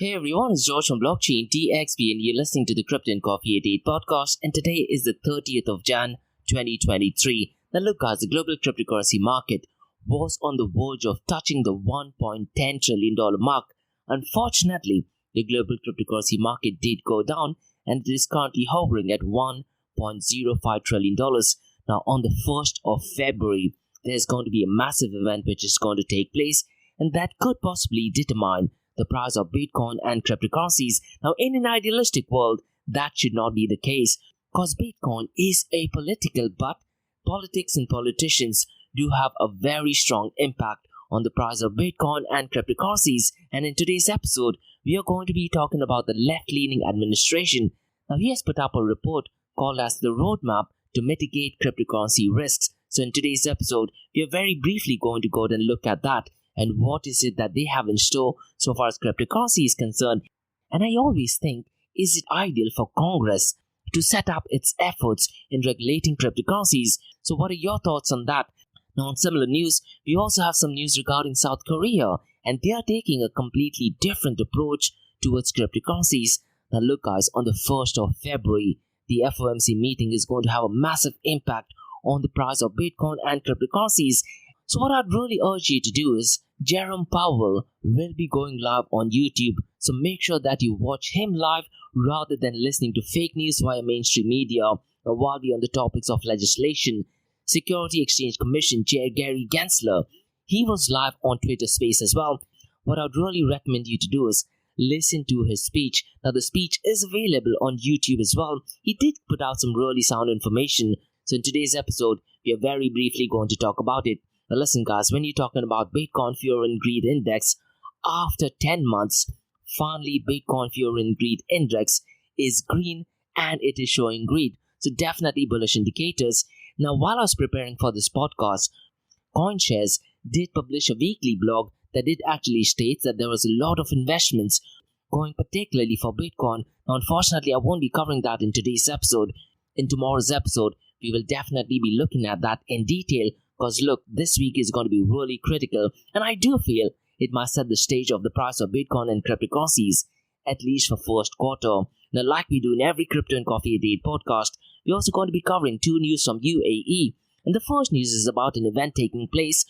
Hey everyone, it's George from Blockchain TXP and you're listening to the Crypto and Coffee at 8 podcast, and today is the 30th of Jan 2023. Now look guys, the global cryptocurrency market was on the verge of touching the $1.10 trillion mark. Unfortunately, the global cryptocurrency market did go down and it is currently hovering at $1.05 trillion. Now on the 1st of February, there's going to be a massive event which is going to take place, and that could possibly determine the price of Bitcoin and cryptocurrencies. Now, in an idealistic world, that should not be the case because Bitcoin is apolitical, but politics and politicians do have a very strong impact on the price of Bitcoin and cryptocurrencies. And in today's episode, we are going to be talking about the left-leaning administration. Now, he has put up a report called as the Roadmap to Mitigate Cryptocurrency Risks. So in today's episode, we are very briefly going to go and look at that. And what is it that they have in store so far as cryptocurrency is concerned? And I always think, is it ideal for Congress to set up its efforts in regulating cryptocurrencies? So what are your thoughts on that? Now on similar news, we also have some news regarding South Korea, and they are taking a completely different approach towards cryptocurrencies. Now look guys, on the 1st of February, the FOMC meeting is going to have a massive impact on the price of Bitcoin and cryptocurrencies. So what I'd really urge you to do is, Jerome Powell will be going live on YouTube, so make sure that you watch him live rather than listening to fake news via mainstream media. Now while we're on the topics of legislation, Security Exchange Commission Chair Gary Gensler, he was live on Twitter Space as well. What I'd really recommend you to do is listen to his speech. Now the speech is available on YouTube as well. He did put out some really sound information. So in today's episode, we are very briefly going to talk about it. Now listen guys, when you're talking about Bitcoin Fear and Greed Index, after 10 months, finally Bitcoin Fear and Greed Index is green and it is showing greed. So definitely bullish indicators. Now while I was preparing for this podcast, CoinShares did publish a weekly blog that did actually state that there was a lot of investments going particularly for Bitcoin. Now unfortunately I won't be covering that in today's episode. In tomorrow's episode, we will definitely be looking at that in detail. Because look, this week is going to be really critical, and I do feel it might set the stage of the price of Bitcoin and cryptocurrencies, at least for first quarter. Now like we do in every Crypto and Coffee at 8 podcast, we're also going to be covering two news from UAE. And the first news is about an event taking place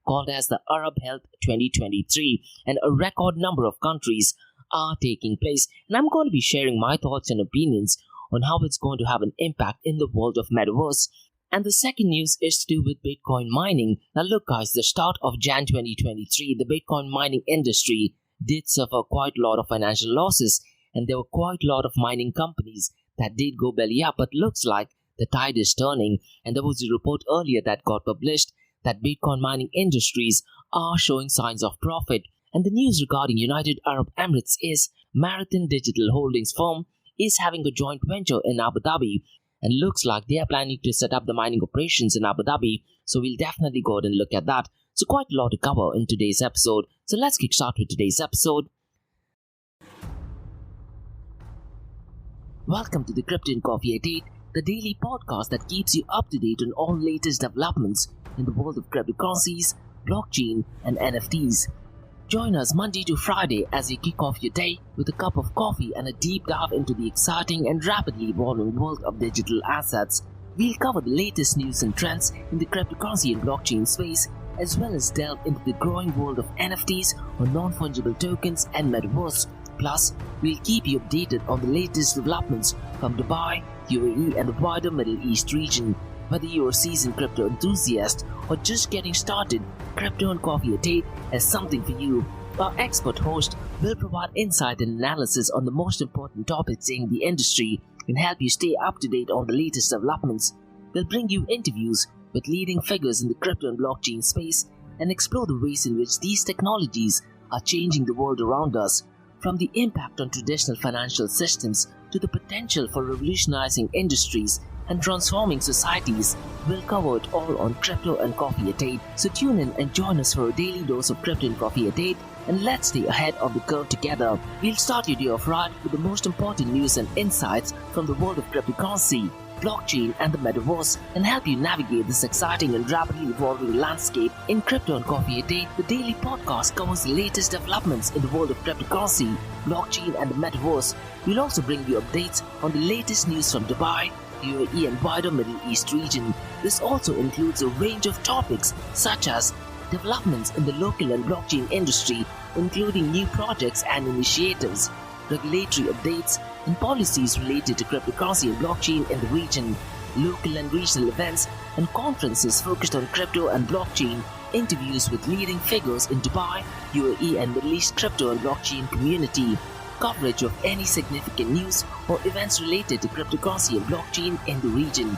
called as the Arab Health 2023, and a record number of countries are taking place. And I'm going to be sharing my thoughts and opinions on how it's going to have an impact in the world of Metaverse. And the second news is to do with Bitcoin mining. Now look guys, the start of Jan 2023, the Bitcoin mining industry did suffer quite a lot of financial losses, and there were quite a lot of mining companies that did go belly up, but looks like the tide is turning. And there was a report earlier that got published that Bitcoin mining industries are showing signs of profit. And the news regarding United Arab Emirates is Marathon Digital Holdings firm is having a joint venture in Abu Dhabi. And looks like they are planning to set up the mining operations in Abu Dhabi. So we'll definitely go ahead and look at that. So quite a lot to cover in today's episode. So let's kick start with today's episode. Welcome to the Crypto and Coffee at 8, the daily podcast that keeps you up to date on all latest developments in the world of cryptocurrencies, blockchain and NFTs. Join us Monday to Friday as you kick off your day with a cup of coffee and a deep dive into the exciting and rapidly evolving world of digital assets. We'll cover the latest news and trends in the cryptocurrency and blockchain space, as well as delve into the growing world of NFTs or non-fungible tokens and Metaverse. Plus, we'll keep you updated on the latest developments from Dubai, UAE and the wider Middle East region. Whether you're a seasoned crypto enthusiast or just getting started, Crypto and Coffee at 8 has something for you. Our expert host will provide insight and analysis on the most important topics in the industry and help you stay up to date on the latest developments. We'll bring you interviews with leading figures in the crypto and blockchain space and explore the ways in which these technologies are changing the world around us, from the impact on traditional financial systems to the potential for revolutionizing industries and transforming societies. We'll cover it all on Crypto and Coffee at 8. So tune in and join us for a daily dose of Crypto and Coffee at 8, and let's stay ahead of the curve together. We'll start your day off right with the most important news and insights from the world of cryptocurrency, blockchain, and the Metaverse, and help you navigate this exciting and rapidly evolving landscape. In Crypto and Coffee a Day, the daily podcast covers the latest developments in the world of cryptocurrency, blockchain, and the Metaverse. We'll also bring you updates on the latest news from Dubai, UAE, and wider Middle East region. This also includes a range of topics such as developments in the local and blockchain industry, including new projects and initiatives, regulatory updates, and policies related to cryptocurrency and blockchain in the region, local and regional events and conferences focused on crypto and blockchain, interviews with leading figures in Dubai, UAE, and Middle East crypto and blockchain community, coverage of any significant news or events related to cryptocurrency and blockchain in the region.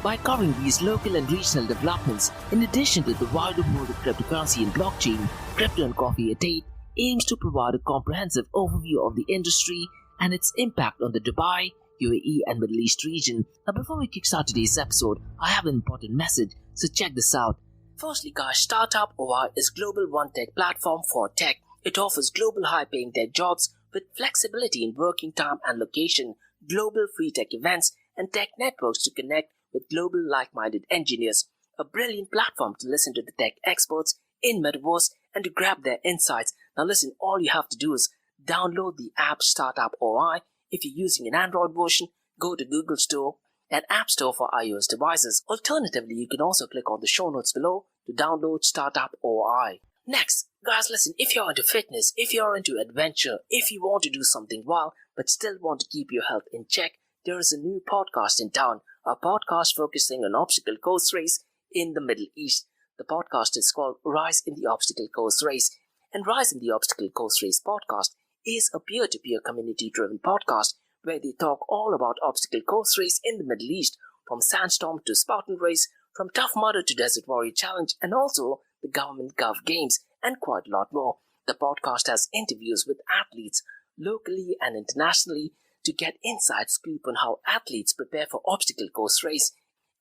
By covering these local and regional developments, in addition to the wider world of cryptocurrency and blockchain, Crypto and Coffee a Day aims to provide a comprehensive overview of the industry and its impact on the Dubai, UAE, and Middle East region. Now, before we kickstart today's episode, I have an important message, so check this out. Firstly, guys, Startup OI is global one-tech platform for tech. It offers global high-paying tech jobs with flexibility in working time and location, global free tech events, and tech networks to connect with global like-minded engineers. A brilliant platform to listen to the tech experts in Metaverse and to grab their insights. Now listen, all you have to do is download the app Startup OI. If you're using an Android version, go to Google Store and App Store for iOS devices. Alternatively, you can also click on the show notes below to download Startup OI. Next, guys, listen, if you're into fitness, if you're into adventure, if you want to do something wild but still want to keep your health in check, there is a new podcast in town, a podcast focusing on obstacle course race in the Middle East. The podcast is called Rise in the Obstacle Course Race, and Rise in the Obstacle Course Race podcast is a peer-to-peer community-driven podcast where they talk all about obstacle course race in the Middle East, from Sandstorm to Spartan Race, from Tough Mudder to Desert Warrior Challenge, and also the Government Gov Games, and quite a lot more. The podcast has interviews with athletes locally and internationally to get inside scoop on how athletes prepare for obstacle course race.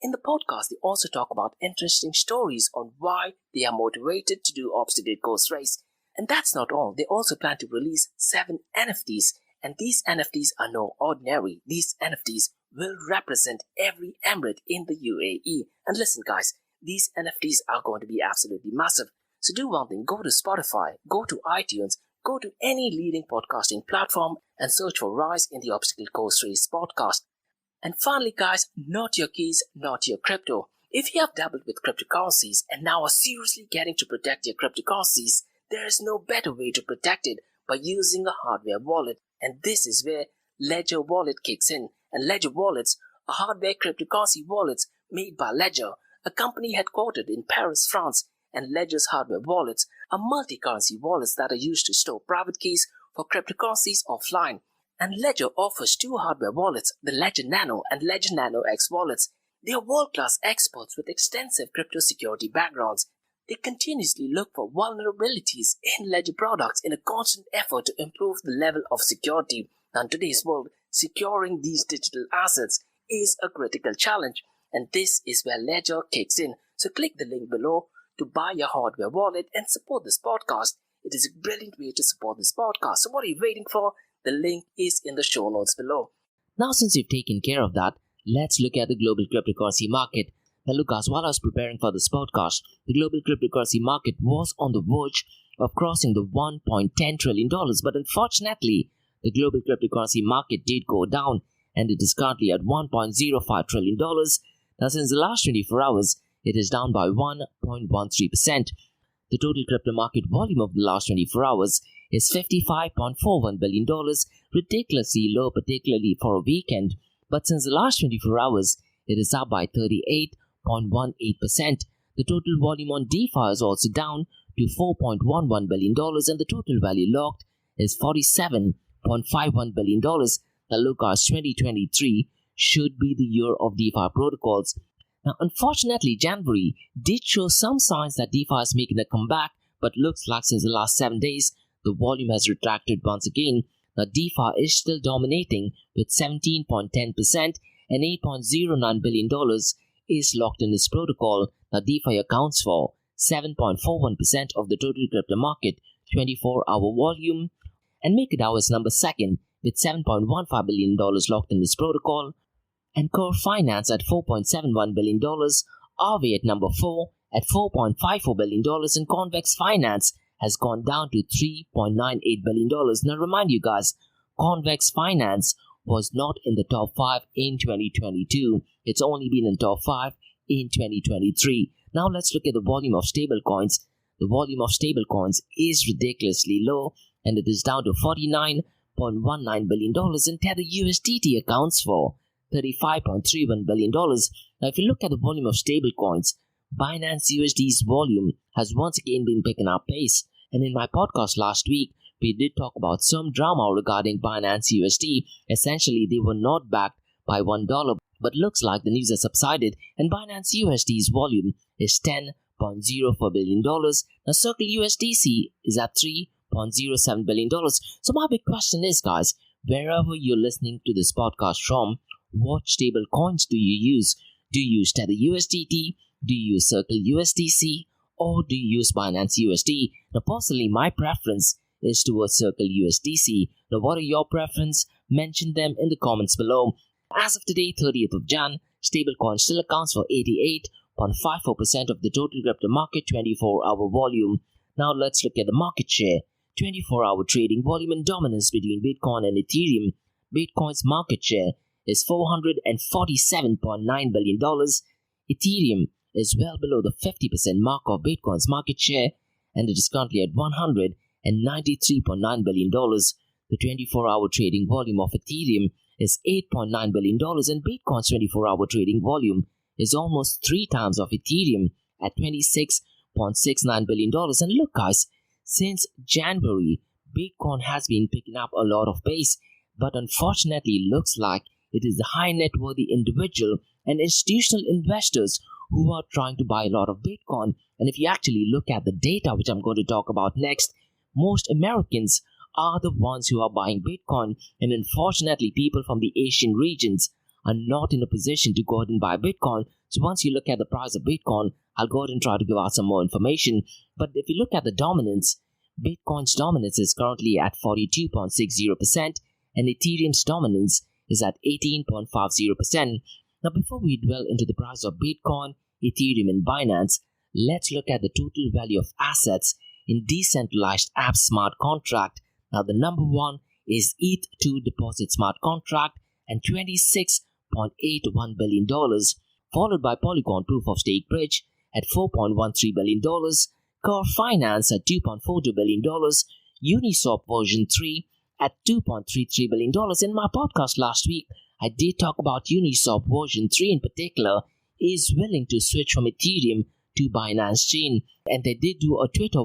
In the podcast, they also talk about interesting stories on why they are motivated to do obstacle course race. And that's not all. They also plan to release 7 NFTs, and these NFTs are no ordinary. These NFTs will represent every emirate in the UAE. And listen, guys, these NFTs are going to be absolutely massive. So do one thing, go to Spotify, go to iTunes, go to any leading podcasting platform and search for Rise in the Obstacle Course Race podcast. And finally, guys, not your keys, not your crypto. If you have dabbled with cryptocurrencies and now are seriously getting to protect your cryptocurrencies, there is no better way to protect it by using a hardware wallet. And this is where Ledger Wallet kicks in. And Ledger Wallets are hardware cryptocurrency wallets made by Ledger, a company headquartered in Paris, France. And Ledger's hardware wallets are multi-currency wallets that are used to store private keys for cryptocurrencies offline. And Ledger offers 2 hardware wallets, the Ledger Nano and Ledger Nano X wallets. They are world-class experts with extensive crypto security backgrounds. They continuously look for vulnerabilities in Ledger products in a constant effort to improve the level of security. Now, in today's world, securing these digital assets is a critical challenge, and this is where Ledger kicks in. So click the link below to buy your hardware wallet and support this podcast. It is a brilliant way to support this podcast. So what are you waiting for? The link is in the show notes below. Now, since you've taken care of that, let's look at the global cryptocurrency market. Now, look, guys, while I was preparing for this podcast, the global cryptocurrency market was on the verge of crossing the $1.10 trillion. But unfortunately, the global cryptocurrency market did go down, and it is currently at $1.05 trillion. Now, since the last 24 hours, it is down by 1.13%. The total crypto market volume of the last 24 hours is $55.41 billion, ridiculously low, particularly for a weekend. But since the last 24 hours, it is up by 38.18%. The total volume on DeFi is also down to $4.11 billion, and the total value locked is $47.51 billion. Now, look, guys, 2023 should be the year of DeFi protocols. Now, unfortunately, January did show some signs that DeFi is making a comeback, but looks like since the last 7 days, the volume has retracted once again. Now, DeFi is still dominating with 17.10%, and $8.09 billion is locked in this protocol. Now, DeFi accounts for 7.41% of the total crypto market 24-hour volume, and MakerDAO is number 2nd with $7.15 billion locked in this protocol. and core finance at $4.71 billion, RV at number 4 at $4.54 billion, and convex finance has gone down to $3.98 billion. Now remind you guys, convex finance was not in the top 5 in 2022. It's only been in top 5 in 2023. Now let's look at the volume of stablecoins. The volume of stablecoins is ridiculously low, and it is down to $49.19 billion, and Tether USDT accounts for $35.31 billion. Now if you look at the volume of stablecoins, Binance USD's volume has once again been picking up pace, and in my podcast last week, we did talk about some drama regarding Binance USD. Essentially, they were not backed by $1, but looks like the news has subsided, and Binance USD's volume is $10.04 billion. Now, Circle USDC is at $3.07 billion. So my big question is, guys, wherever you're listening to this podcast from, what stable coins do you use? Do you use Tether USDT? Do you use Circle USDC? Or do you use Binance USD? Now, personally, my preference is towards Circle USDC. Now, what are your preference? Mention them in the comments below. As of today, 30th of Jan, stablecoin still accounts for 88.54% of the total crypto market 24-hour volume. Now let's look at the market share. 24-hour trading volume and dominance between Bitcoin and Ethereum. Bitcoin's market share is $447.9 billion. Ethereum is well below the 50% mark of Bitcoin's market share, and it is currently at $193.9 billion. The 24-hour trading volume of Ethereum is $8.9 billion, and Bitcoin's 24-hour trading volume is almost 3 times of Ethereum at $26.69 billion. And look, guys, since January, Bitcoin has been picking up a lot of pace, but unfortunately looks like it is the high net worthy individual and institutional investors who are trying to buy a lot of Bitcoin. And if you actually look at the data, which I'm going to talk about next, most Americans are the ones who are buying Bitcoin, and unfortunately people from the Asian regions are not in a position to go ahead and buy Bitcoin. So once you look at the price of Bitcoin, I'll go ahead and try to give out some more information. But if you look at the dominance, Bitcoin's dominance is currently at 42.60%, and Ethereum's dominance is at 18.50%. Now, before we dwell into the price of Bitcoin, Ethereum, and Binance, let's look at the total value of assets in decentralized app smart contract. Now, the number one is ETH2 deposit smart contract and $26.81 billion, followed by Polygon proof of stake bridge at $4.13 billion, Core Finance at $2.42 billion, Uniswap version 3 at $2.33 billion. In my podcast last week, I did talk about Uniswap version 3 in particular is willing to switch from Ethereum to Binance Chain, and they did do a Twitter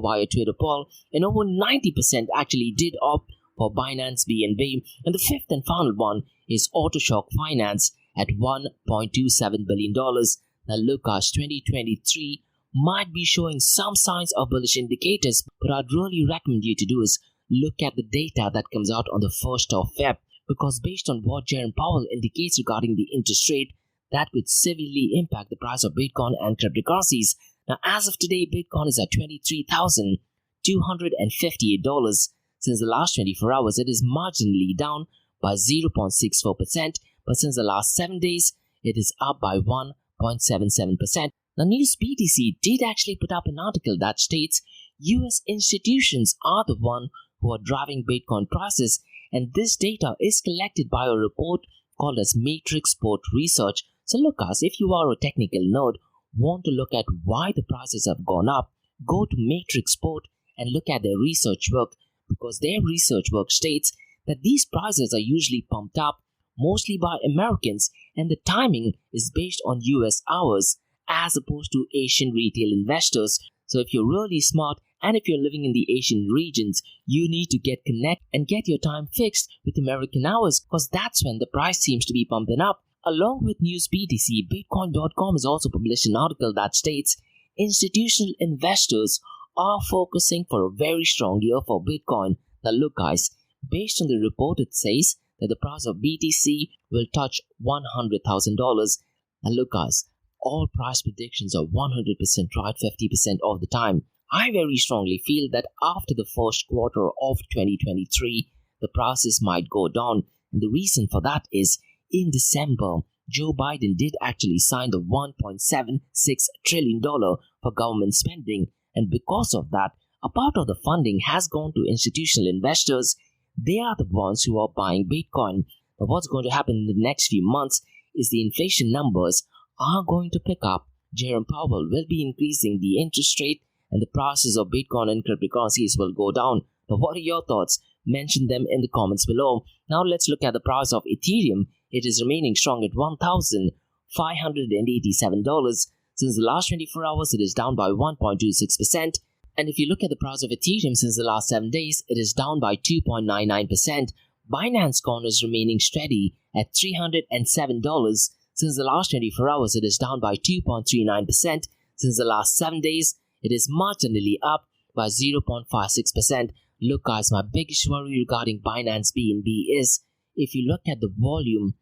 poll, and over 90% actually did opt for Binance BNB. And the fifth and final one is Autoshock Finance at $1.27 billion. Now look, guys, 2023 might be showing some signs of bullish indicators, but I'd really recommend you to do is look at the data that comes out on the 1st of Feb, because based on what Jerome Powell indicates regarding the interest rate, that could severely impact the price of Bitcoin and cryptocurrencies. Now, as of today, Bitcoin is at $23,258. Since the last 24 hours, it is marginally down by 0.64%, but since the last 7 days, it is up by 1.77%. Now, News BTC did actually put up an article that states US institutions are the one who are driving Bitcoin prices, and this data is collected by a report called as Matrix Port Research. So look, guys, if you are a technical nerd, want to look at why the prices have gone up, go to Matrix Port and look at their research work, because their research work states that these prices are usually pumped up mostly by Americans, and the timing is based on US hours as opposed to Asian retail investors. So if you're really smart and if you're living in the Asian regions, you need to get connect and get your time fixed with American hours, because that's when the price seems to be pumping up. Along with News BTC, Bitcoin.com has also published an article that states institutional investors are focusing for a very strong year for Bitcoin. Now look, guys, based on the report, it says that the price of BTC will touch $100,000. Now look, guys, all price predictions are 100% right 50% of the time. I very strongly feel that after the first quarter of 2023, the prices might go down. And the reason for that is in December, Joe Biden did actually sign the $1.76 trillion for government spending, and because of that, a part of the funding has gone to institutional investors. They are the ones who are buying Bitcoin. But what's going to happen in the next few months is the inflation numbers are going to pick up. Jerome Powell will be increasing the interest rate, and the prices of Bitcoin and cryptocurrencies will go down. Now, what are your thoughts? Mention them in the comments below. Now, let's look at the price of Ethereum. It is remaining strong at $1,587. Since the last 24 hours, it is down by 1.26%. And if you look at the price of Ethereum since the last 7 days, it is down by 2.99%. Binance Coin is remaining steady at $307. Since the last 24 hours, it is down by 2.39%. Since the last 7 days, it is marginally up by 0.56%. Look guys, my biggest worry regarding Binance BNB is if you look at the volume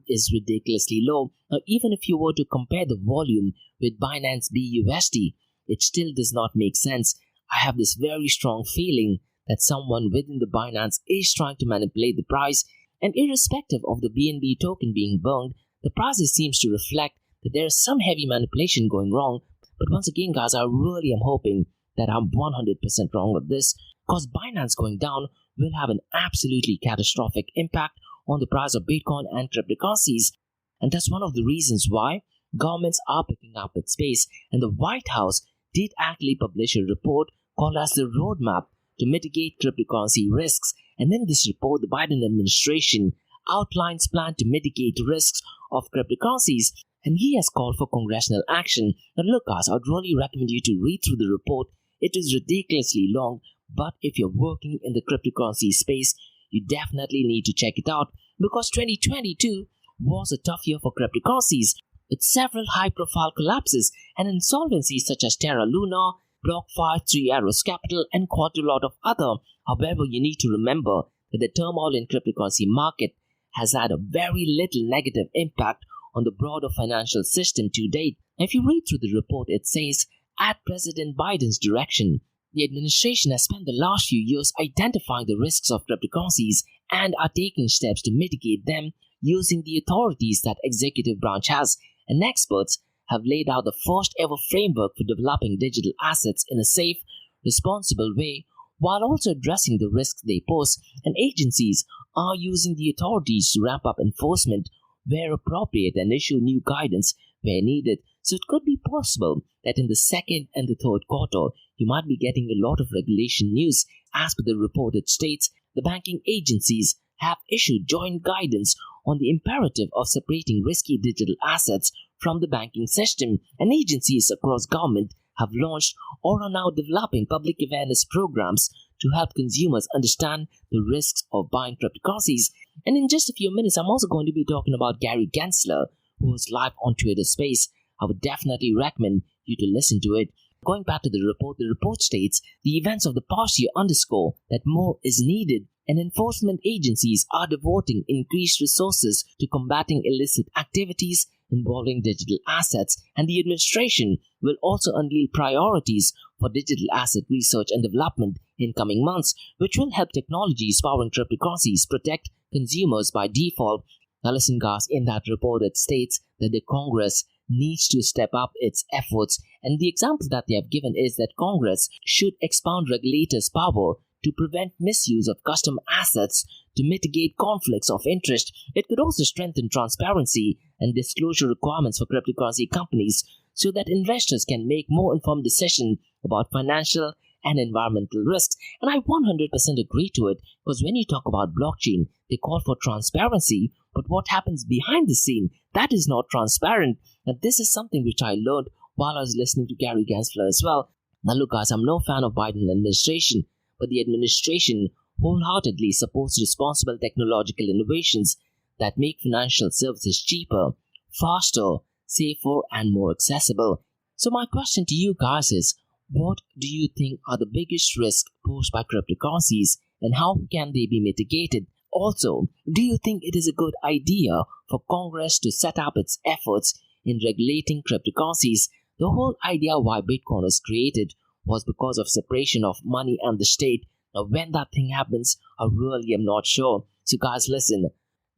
is ridiculously low. Now, even if you were to compare the volume with Binance BUSD, it still does not make sense. I have this very strong feeling that someone within the Binance is trying to manipulate the price, and irrespective of the BNB token being burned, the price seems to reflect that there is some heavy manipulation going wrong. But once again guys, I really am hoping that I'm 100% wrong with this, because Binance going down will have an absolutely catastrophic impact on the price of Bitcoin and cryptocurrencies. And that's one of the reasons why governments are picking up its pace, and the White House did actually publish a report called as the Roadmap to Mitigate Cryptocurrency Risks. And in this report, the Biden administration outlines plan to mitigate risks of cryptocurrencies, and he has called for congressional action. Now look guys, I'd really recommend you to read through the report. It is ridiculously long, but if you're working in the cryptocurrency space, you definitely need to check it out, because 2022 was a tough year for cryptocurrencies, with several high-profile collapses and insolvencies such as Terra Luna, BlockFi, Three Arrows Capital, and quite a lot of other. However, you need to remember that the turmoil in cryptocurrency market has had a very little negative impact on the broader financial system to date. If you read through the report, it says, at President Biden's direction, the administration has spent the last few years identifying the risks of cryptocurrencies and are taking steps to mitigate them using the authorities that executive branch has, and experts have laid out the first ever framework for developing digital assets in a safe, responsible way while also addressing the risks they pose, and agencies are using the authorities to ramp up enforcement where appropriate and issue new guidance where needed. So it could be possible that in the second and the third quarter, you might be getting a lot of regulation news. As per the report, it states the banking agencies have issued joint guidance on the imperative of separating risky digital assets from the banking system, and agencies across government have launched or are now developing public awareness programs to help consumers understand the risks of buying cryptocurrencies. And in just a few minutes, I'm also going to be talking about Gary Gensler, who is live on Twitter Space. I would definitely recommend you to listen to it. Going back to the report states the events of the past year underscore that more is needed, and enforcement agencies are devoting increased resources to combating illicit activities involving digital assets, and the administration will also unveil priorities for digital asset research and development in coming months, which will help technologies powering cryptocurrencies protect consumers by default. Now listen guys, in that report it states that the Congress needs to step up its efforts, and the example that they have given is that Congress should expand regulators' power to prevent misuse of custom assets to mitigate conflicts of interest. It could also strengthen transparency and disclosure requirements for cryptocurrency companies so that investors can make more informed decisions about financial and environmental risks. And I 100% agree to it, because when you talk about blockchain, they call for transparency, but what happens behind the scene, that is not transparent. And this is something which I learned while I was listening to Gary Gensler as well. Now look guys, I'm no fan of Biden administration, but the administration wholeheartedly supports responsible technological innovations that make financial services cheaper, faster, safer, and more accessible. So my question to you guys is, what do you think are the biggest risks posed by cryptocurrencies, and how can they be mitigated? Also, do you think it is a good idea for Congress to set up its efforts in regulating cryptocurrencies? The whole idea why Bitcoin was created was because of separation of money and the state. Now when that thing happens, I really am not sure. So guys, listen,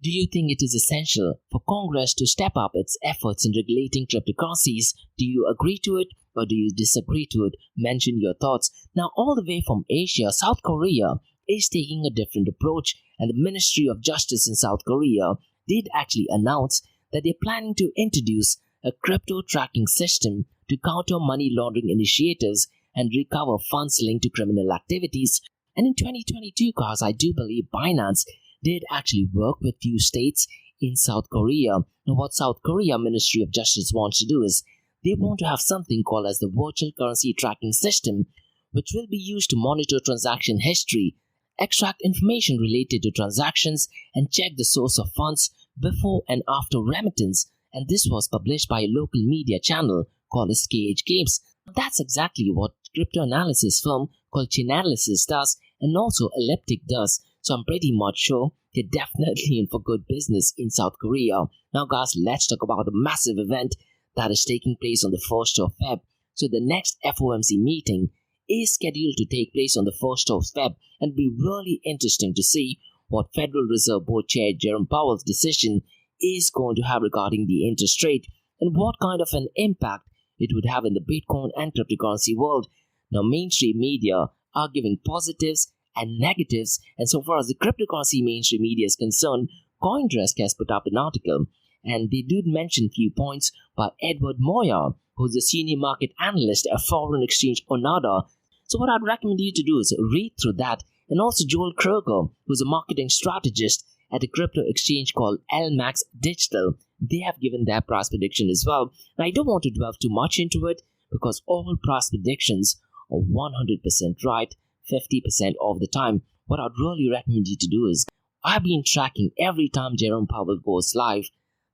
Do you think it is essential for Congress to step up its efforts in regulating cryptocurrencies? Do you agree to it or do you disagree to it? Mention your thoughts. Now, all the way from Asia, South Korea is taking a different approach, and the Ministry of Justice in South Korea did actually announce that they're planning to introduce a crypto tracking system to counter money laundering initiatives and recover funds linked to criminal activities. And in 2022, guys, I do believe Binance did actually work with few states in South Korea. And what South Korea Ministry of Justice wants to do is they want to have something called as the virtual currency tracking system, which will be used to monitor transaction history, extract information related to transactions, and check the source of funds before and after remittance. And this was published by a local media channel called as KH Games. That's exactly what crypto analysis firm called Chainalysis does, and also Elliptic does. So I'm pretty much sure they're definitely in for good business in South Korea. Now guys, let's talk about a massive event that is taking place on the 1st of Feb. So the next FOMC meeting is scheduled to take place on the 1st of Feb, and be really interesting to see what Federal Reserve Board Chair Jerome Powell's decision is going to have regarding the interest rate and what kind of an impact it would have in the Bitcoin and cryptocurrency world. Now, mainstream media are giving positives and negatives, and so far as the cryptocurrency mainstream media is concerned, CoinDesk has put up an article, and they did mention few points by Edward Moyer, who's a senior market analyst at foreign exchange Onada. So what I'd recommend you to do is read through that, and also Joel Kruger, who's a marketing strategist at a crypto exchange called LMAX Digital. They have given their price prediction as well. Now, I don't want to delve too much into it because all price predictions are 100% right 50% of the time. What I'd really recommend you to do is, I've been tracking every time Jerome Powell goes live,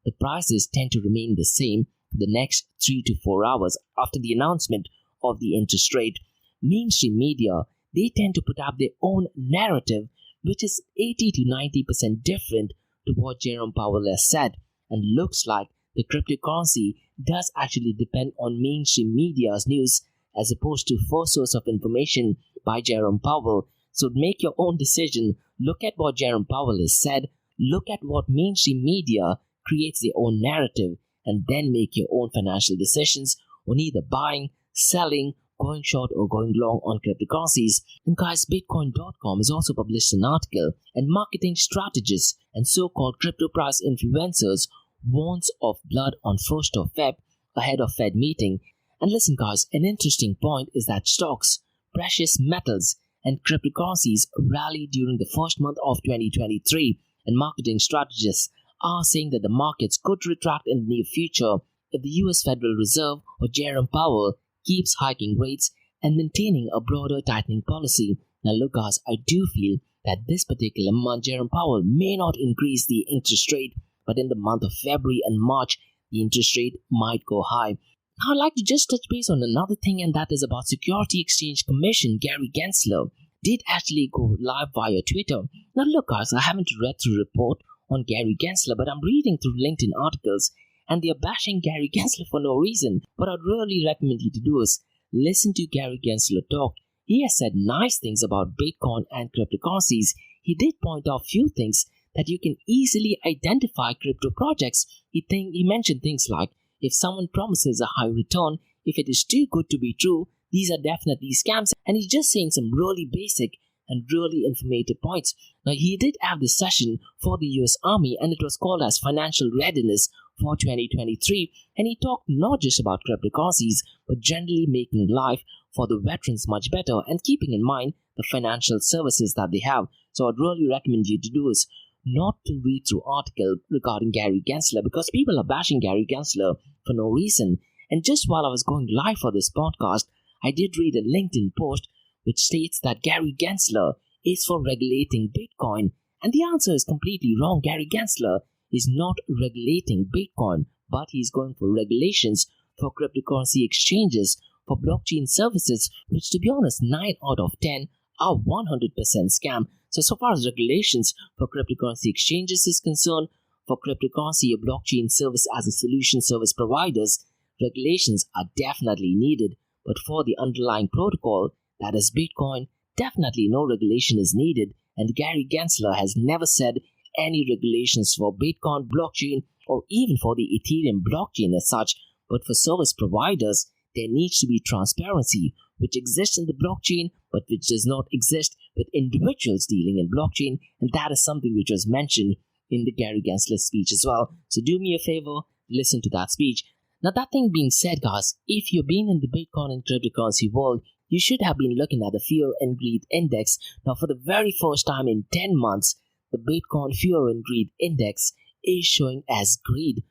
the prices tend to remain the same for the next 3 to 4 hours after the announcement of the interest rate. Mainstream media, they tend to put up their own narrative, which is 80 to 90% different to what Jerome Powell has said, and looks like the cryptocurrency does actually depend on mainstream media's news as opposed to first source of information by Jerome Powell. So make your own decision. Look at what Jerome Powell has said. Look at what mainstream media creates their own narrative, and then make your own financial decisions on either buying, selling, going short or going long on cryptocurrencies. And guys, Bitcoin.com has also published an article, and marketing strategists and so-called crypto price influencers warns of blood on 1st of Feb ahead of Fed meeting. And listen guys, an interesting point is that stocks, precious metals, and cryptocurrencies rallied during the first month of 2023, and marketing strategists are saying that the markets could retract in the near future if the US Federal Reserve or Jerome Powell keeps hiking rates and maintaining a broader tightening policy. Now look guys, I do feel that this particular month Jerome Powell may not increase the interest rate, but in the month of February and March, the interest rate might go high. Now I'd like to just touch base on another thing, and that is about Security Exchange Commission Gary Gensler did actually go live via Twitter. Now look guys, I haven't read through the report on Gary Gensler, but I'm reading through LinkedIn articles, and they're bashing Gary Gensler for no reason. What I'd really recommend you to do is listen to Gary Gensler talk. He has said nice things about Bitcoin and cryptocurrencies. He did point out few things that you can easily identify crypto projects. He mentioned things like, if someone promises a high return, if it is too good to be true, these are definitely scams. And he's just saying some really basic and really informative points. Now, he did have this session for the US Army, and it was called as Financial Readiness for 2023. And he talked not just about cryptocurrencies, but generally making life for the veterans much better and keeping in mind the financial services that they have. So I'd really recommend you to do is not to read through article regarding Gary Gensler, because people are bashing Gary Gensler for no reason. And just while I was going live for this podcast, I did read a LinkedIn post which states that Gary Gensler is for regulating Bitcoin. And the answer is completely wrong. Gary Gensler is not regulating Bitcoin, but he's going for regulations for cryptocurrency exchanges, for blockchain services, which to be honest, 9 out of 10 are 100% scam. So far as regulations for cryptocurrency exchanges is concerned, for cryptocurrency or blockchain service as a solution service providers, regulations are definitely needed. But for the underlying protocol, that is Bitcoin, definitely no regulation is needed. And Gary Gensler has never said any regulations for Bitcoin blockchain or even for the Ethereum blockchain as such, but for service providers, there needs to be transparency, which exists in the blockchain but which does not exist with individuals dealing in blockchain, and that is something which was mentioned in the Gary Gensler's speech as well. So do me a favor, listen to that speech. Now, that thing being said, guys, if you've been in the Bitcoin and cryptocurrency world, you should have been looking at the Fear and Greed Index. Now, for the very first time in 10 months, the Bitcoin Fear and Greed Index is showing as greed,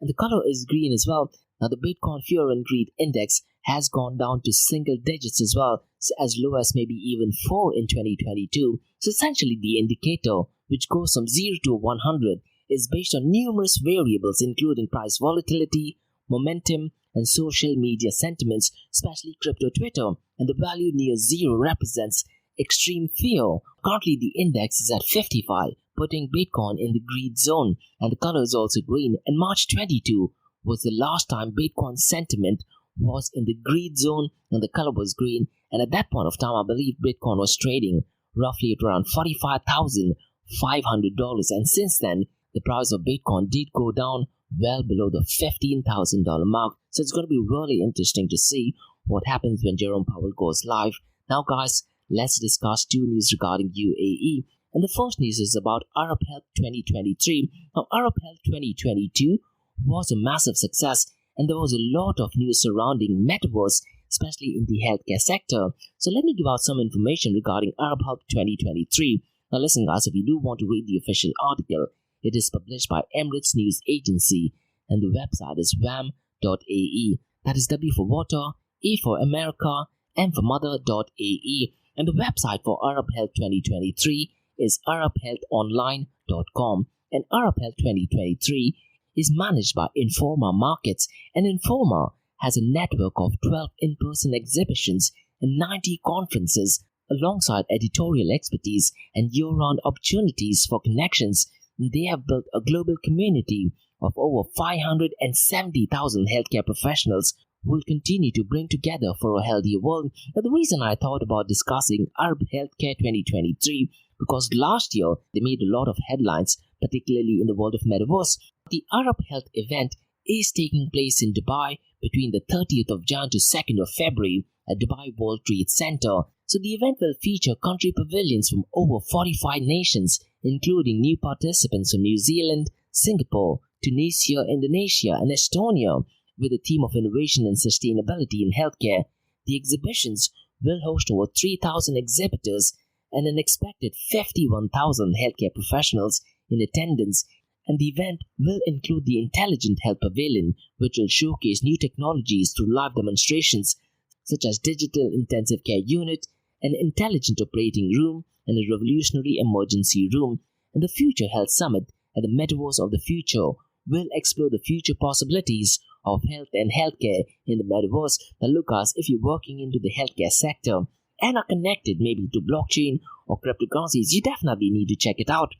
and the color is green as well. Now, the Bitcoin Fear and Greed Index has gone down to single digits as well, so as low as maybe even 4 in 2022. So essentially, the indicator, which goes from 0 to 100, is based on numerous variables including price volatility, momentum, and social media sentiments, especially crypto Twitter, and the value near 0 represents extreme fear. Currently, the index is at 55, putting Bitcoin in the greed zone, and the color is also green. And March 22 was the last time Bitcoin sentiment was in the greed zone and the color was green, and at that point of time, I believe Bitcoin was trading roughly at around $45,500, and since then, the price of Bitcoin did go down well below the $15,000 mark. So it's going to be really interesting to see what happens when Jerome Powell goes live. Now, guys, let's discuss two news regarding UAE. And the first news is about Arab Health 2023. Now, Arab Health 2022 was a massive success, and there was a lot of news surrounding Metaverse, especially in the healthcare sector. So let me give out some information regarding Arab Health 2023. Now, listen, guys, if you do want to read the official article, it is published by Emirates News Agency, and the website is wam.ae. That is W for water, A for America, M for mother.ae. And the website for Arab Health 2023 is arabhealthonline.com. And Arab Health 2023 is managed by Informa Markets, and Informa has a network of 12 in-person exhibitions and 90 conferences alongside editorial expertise and year-round opportunities for connections. They have built a global community of over 570,000 healthcare professionals who will continue to bring together for a healthier world. Now, the reason I thought about discussing Arab Healthcare 2023 because last year they made a lot of headlines, particularly in the world of Metaverse. The Arab Health event is taking place in Dubai between the 30th of Jan to 2nd of February at Dubai World Trade Center. So the event will feature country pavilions from over 45 nations, including new participants from New Zealand, Singapore, Tunisia, Indonesia, and Estonia, with a theme of innovation and sustainability in healthcare. The exhibitions will host over 3,000 exhibitors and an expected 51,000 healthcare professionals in attendance, and the event will include the Intelligent Health Pavilion, which will showcase new technologies through live demonstrations such as digital intensive care unit, an intelligent operating room, and a revolutionary emergency room. And the Future Health Summit at the Metaverse of the Future will explore the future possibilities of health and healthcare in the Metaverse. Now look, guys, if you're working into the healthcare sector and are connected maybe to blockchain or cryptocurrencies, you definitely need to check it out.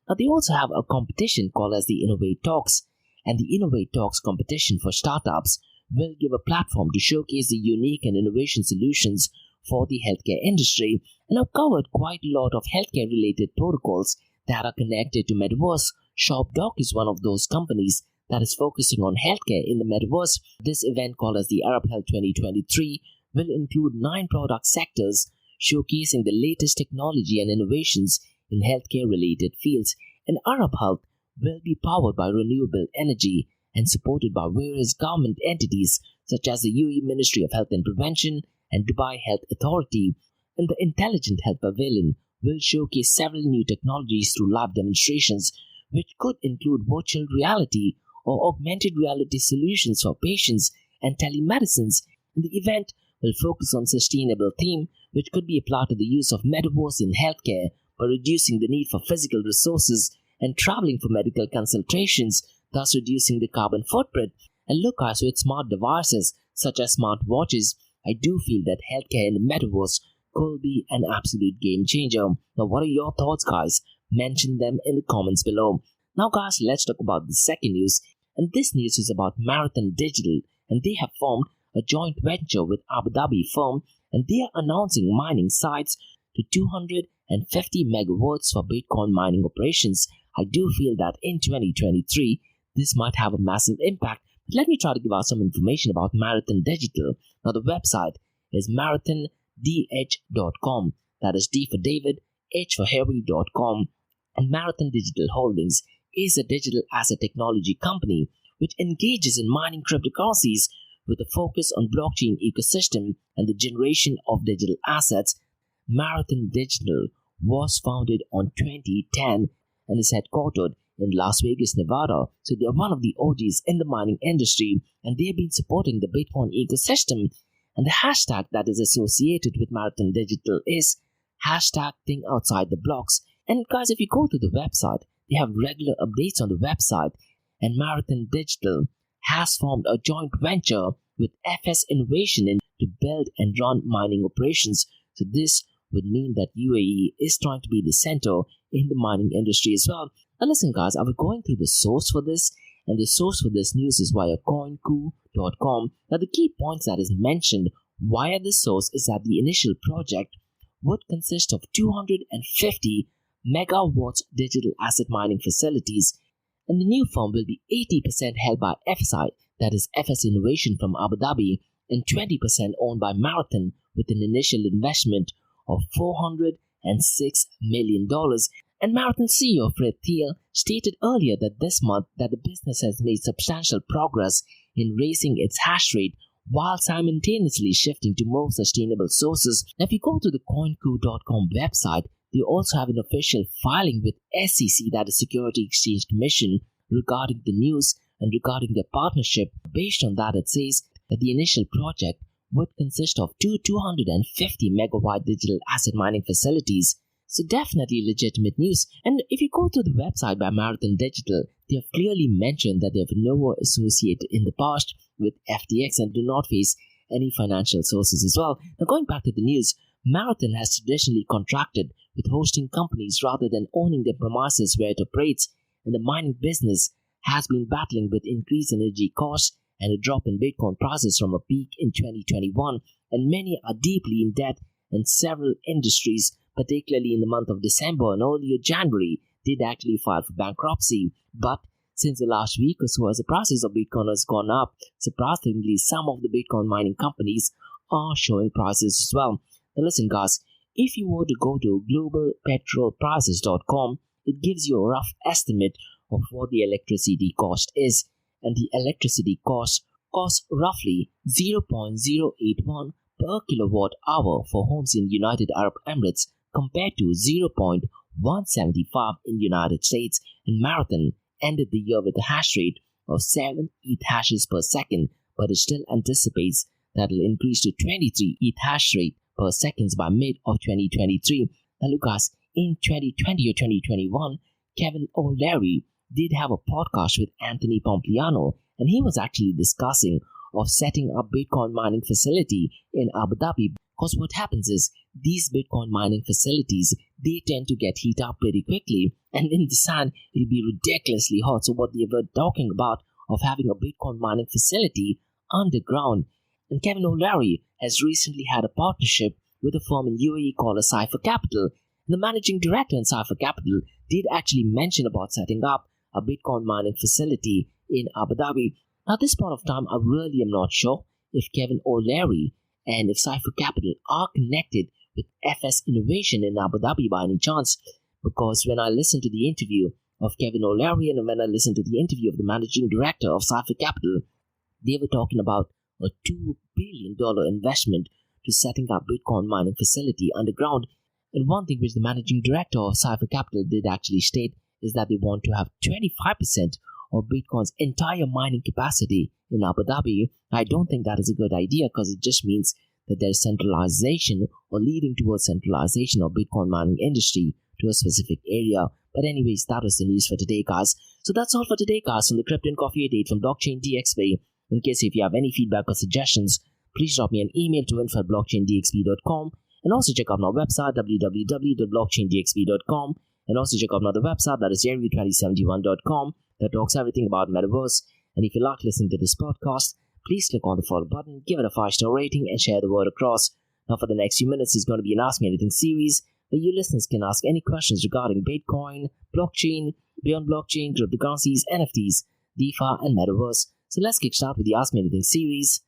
Now they also have a competition called as the Innovate Talks, and the Innovate Talks competition for startups will give a platform to showcase the unique and innovation solutions for the healthcare industry. And I've covered quite a lot of healthcare related protocols that are connected to Metaverse. SharpDoc is one of those companies that is focusing on healthcare in the Metaverse. This event called as the Arab Health 2023 will include 9 product sectors showcasing the latest technology and innovations in healthcare related fields. And Arab Health will be powered by renewable energy and supported by various government entities such as the UAE Ministry of Health and Prevention and Dubai Health Authority. And the Intelligent Health Pavilion will showcase several new technologies through live demonstrations, which could include virtual reality or augmented reality solutions for patients and telemedicines. And the event will focus on sustainable theme, which could be applied to the use of Metaverse in healthcare by reducing the need for physical resources and traveling for medical consultations, thus reducing the carbon footprint. And look, guys, with smart devices such as smart watches, I do feel that healthcare in the Metaverse could be an absolute game changer. Now, what are your thoughts, guys? Mention them in the comments below. Now, guys, let's talk about the second news. And this news is about Marathon Digital, and they have formed a joint venture with Abu Dhabi firm, and they are announcing mining sites to 250 megawatts for Bitcoin mining operations. I do feel that in 2023, this might have a massive impact. But let me try to give out some information about Marathon Digital. Now, the website is marathondh.com. That is D for David, H for Harry.com. And Marathon Digital Holdings is a digital asset technology company which engages in mining cryptocurrencies with a focus on blockchain ecosystem and the generation of digital assets. Marathon Digital was founded on 2010 and is headquartered in Las Vegas, Nevada. So they are one of the OGs in the mining industry, and they've been supporting the Bitcoin ecosystem. And the hashtag that is associated with Marathon Digital is hashtag Think Outside the Blocks. And guys, if you go to the website, they have regular updates on the website. And Marathon Digital has formed a joint venture with FS Innovation to build and run mining operations. So this would mean that UAE is trying to be the center in the mining industry as well. Now listen guys, I was going through the source for this, and the source for this news is via coinku.com. Now the key points that is mentioned via this source is that the initial project would consist of 250 megawatts digital asset mining facilities, and the new firm will be 80% held by FSI, that is FS Innovation from Abu Dhabi, and 20% owned by Marathon with an initial investment of $406 million. And Marathon CEO Fred Thiel stated earlier that this month that the business has made substantial progress in raising its hash rate while simultaneously shifting to more sustainable sources. Now, if you go to the coinku.com website, they also have an official filing with SEC, that is Security Exchange Commission, regarding the news and regarding their partnership. Based on that, it says that the initial project would consist of 250 megawatt digital asset mining facilities. So definitely legitimate news. And if you go to the website by Marathon Digital, they have clearly mentioned that they have never associated in the past with FTX and do not face any financial sources as well. Now going back to the news, Marathon has traditionally contracted with hosting companies rather than owning their premises where it operates, and the mining business has been battling with increased energy costs and a drop in Bitcoin prices from a peak in 2021, and many are deeply in debt, and several industries, particularly in the month of December and earlier January, did actually file for bankruptcy. But since the last week or so, as the prices of Bitcoin has gone up, surprisingly, some of the Bitcoin mining companies are showing prices as well. Now listen guys, if you were to go to globalpetrolprices.com, it gives you a rough estimate of what the electricity cost is, and the electricity costs roughly 0.081 per kilowatt hour for homes in United Arab Emirates compared to 0.175 in the United States. And Marathon ended the year with a hash rate of 7 ETH hashes per second, but it still anticipates that it will increase to 23 ETH hash rate per second by mid of 2023. Now look guys, in 2020 or 2021, Kevin O'Leary did have a podcast with Anthony Pompliano, and he was actually discussing of setting up Bitcoin mining facility in Abu Dhabi. Because what happens is these Bitcoin mining facilities, they tend to get heat up pretty quickly, and in the sun it'll be ridiculously hot. So what they were talking about of having a Bitcoin mining facility underground, and Kevin O'Leary has recently had a partnership with a firm in UAE called Cypher Capital. And the managing director in Cypher Capital did actually mention about setting up a Bitcoin mining facility in Abu Dhabi. Now, at this point of time, I really am not sure if Kevin O'Leary and if Cypher Capital are connected with FS Innovation in Abu Dhabi by any chance, because when I listened to the interview of Kevin O'Leary and when I listened to the interview of the managing director of Cypher Capital, they were talking about a $2 billion investment to setting up Bitcoin mining facility underground. And one thing which the managing director of Cypher Capital did actually state is that they want to have 25% of Bitcoin's entire mining capacity in Abu Dhabi. I don't think that is a good idea, because it just means that there's centralization or leading towards centralization of Bitcoin mining industry to a specific area. But anyways, that was the news for today, guys. So that's all for today, guys, from the Crypto and Coffee Update from Blockchain DXP. In case if you have any feedback or suggestions, please drop me an email to info@blockchaindxp.com, and also check out my website www.blockchaindxp.com, and also check out another website, that is area2071.com, that talks everything about Metaverse. And if you like listening to this podcast, please click on the follow button, give it a 5-star rating, and share the word across. Now for the next few minutes is going to be an Ask Me Anything series, where you listeners can ask any questions regarding Bitcoin, blockchain, beyond blockchain, cryptocurrencies, NFTs, DeFi, and Metaverse. So let's kickstart with the Ask Me Anything series.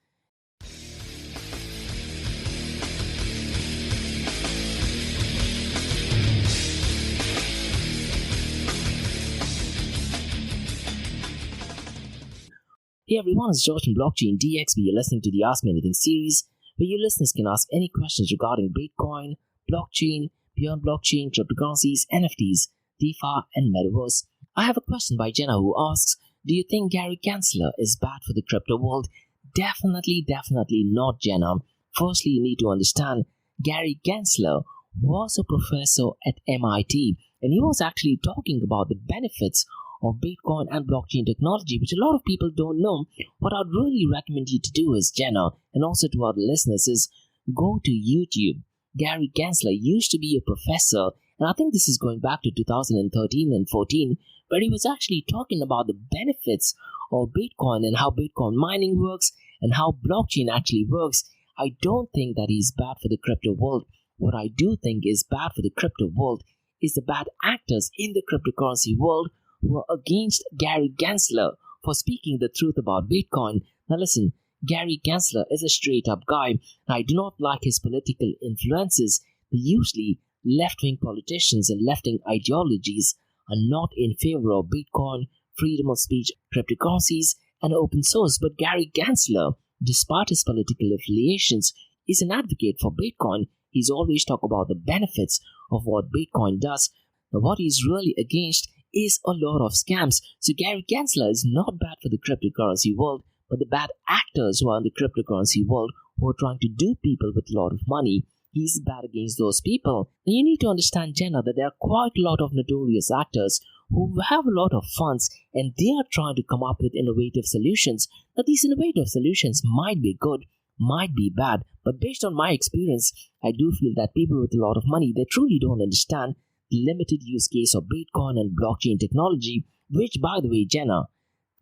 Hey everyone, it's George from Blockchain DXB. You're listening to the Ask Me Anything series, where you listeners can ask any questions regarding Bitcoin, blockchain, beyond blockchain, cryptocurrencies, NFTs, DeFi, and Metaverse. I have a question by Jenna who asks, do you think Gary Gensler is bad for the crypto world? Definitely not, Jenna. Firstly, you need to understand, Gary Gensler was a professor at MIT, and he was actually talking about the benefits of Bitcoin and blockchain technology, which a lot of people don't know. What I'd really recommend you to do is, Jenna, and also to our listeners, is go to YouTube. Gary Gensler used to be a professor, and I think this is going back to 2013 and 14, where he was actually talking about the benefits of Bitcoin and how Bitcoin mining works and how blockchain actually works. I don't think that he's bad for the crypto world. What I do think is bad for the crypto world is the bad actors in the cryptocurrency world who are against Gary Gensler for speaking the truth about Bitcoin. Now listen, Gary Gensler is a straight up guy. I do not like his political influences. Usually, left-wing politicians and left-wing ideologies are not in favor of Bitcoin, freedom of speech, cryptocurrencies, and open source. But Gary Gensler, despite his political affiliations, is an advocate for Bitcoin. He's always talked about the benefits of what Bitcoin does. Now, what he's really against is a lot of scams. So Gary Gensler is not bad for the cryptocurrency world, but the bad actors who are in the cryptocurrency world who are trying to dupe people with a lot of money, he's bad against those people. Now you need to understand, Jenna, that there are quite a lot of notorious actors who have a lot of funds and they are trying to come up with innovative solutions. Now these innovative solutions might be good, might be bad, but based on my experience, I do feel that people with a lot of money, they truly don't understand the limited use case of Bitcoin and blockchain technology, which, by the way, Jenna,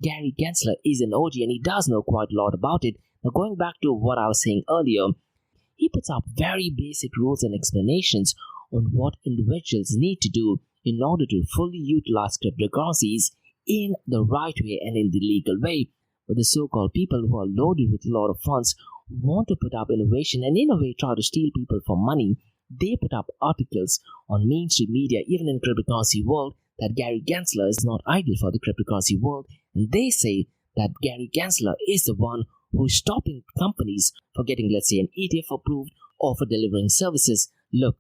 Gary Gensler is an OG and he does know quite a lot about it. Now, going back to what I was saying earlier, he puts up very basic rules and explanations on what individuals need to do in order to fully utilize cryptocurrencies in the right way and in the legal way. But the so-called people who are loaded with a lot of funds want to put up innovation and in a way try to steal people for money. They put up articles on mainstream media, even in cryptocurrency world, that Gary Gensler is not ideal for the cryptocurrency world. And they say that Gary Gensler is the one who is stopping companies for getting, let's say, an ETF approved or for delivering services. Look,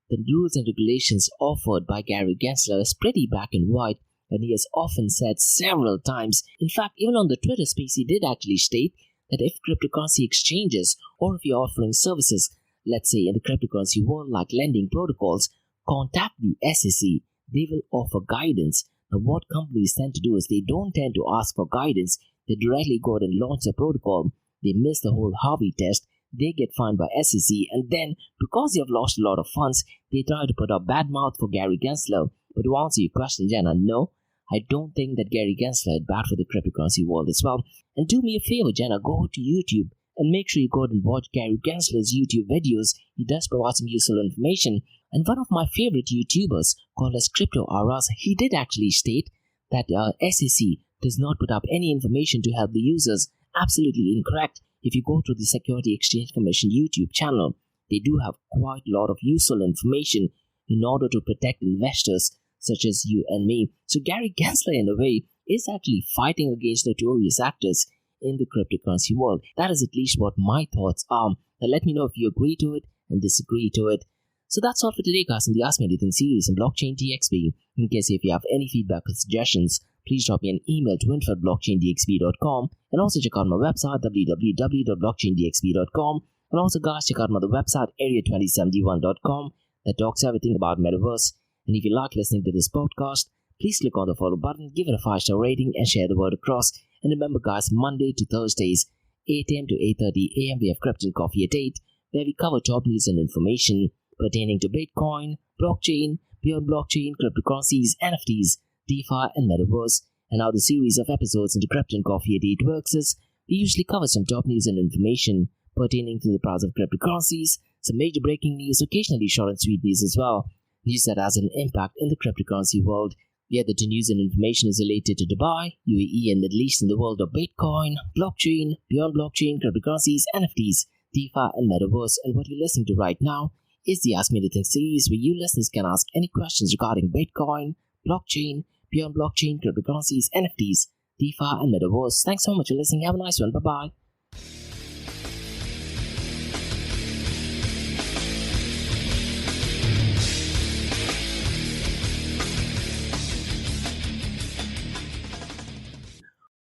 the rules and regulations offered by Gary Gensler is pretty black and white, and he has often said several times. In fact, even on the Twitter space, he did actually state that if cryptocurrency exchanges or if you're offering services, let's say in the cryptocurrency world like lending protocols, contact the SEC. They will offer guidance. Now what companies tend to do is they don't tend to ask for guidance. They directly go ahead and launch a protocol. They miss the whole Harvey test. They get fined by SEC, and then because they have lost a lot of funds, they try to put up bad mouth for Gary Gensler. But to answer your question, Jenna, no, I don't think that Gary Gensler is bad for the cryptocurrency world as well. And do me a favor, Jenna, go to YouTube and make sure you go and watch Gary Gensler's YouTube videos. He does provide some useful information. And one of my favorite YouTubers, called as Crypto Aras, he did actually state that SEC does not put up any information to help the users. Absolutely incorrect. If you go to the Security Exchange Commission YouTube channel, they do have quite a lot of useful information in order to protect investors such as you and me. So Gary Gensler, in a way, is actually fighting against notorious actors in the cryptocurrency world. That is at least what my thoughts are. Now let me know if you agree to it and disagree to it. So that's all for today, guys, in the Ask Me Anything series on Blockchain DXB. In case if you have any feedback or suggestions, please drop me an email to info@blockchaindxb.com, and also check out my website www.blockchaindxb.com, and also guys, check out my other website area2071.com that talks everything about Metaverse. And if you like listening to this podcast, please click on the follow button, give it a 5-star rating, and share the word across. And remember, guys, Monday to Thursdays, 8 a.m. to 8:30 a.m. we have Crypto Coffee at 8, where we cover top news and information pertaining to Bitcoin, blockchain, beyond blockchain, cryptocurrencies, NFTs, DeFi, and Metaverse. And how the series of episodes into Crypto Coffee at 8 works is, we usually cover some top news and information pertaining to the price of cryptocurrencies, some major breaking news, occasionally short and sweet news as well, news that has an impact in the cryptocurrency world. The other two news and information is related to Dubai, UAE and Middle East in the world of Bitcoin, blockchain, beyond blockchain, cryptocurrencies, NFTs, DeFi and Metaverse. And what you're listening to right now is the Ask Me Anything series where you listeners can ask any questions regarding Bitcoin, blockchain, beyond blockchain, cryptocurrencies, NFTs, DeFi and Metaverse. Thanks so much for listening. Have a nice one. Bye-bye.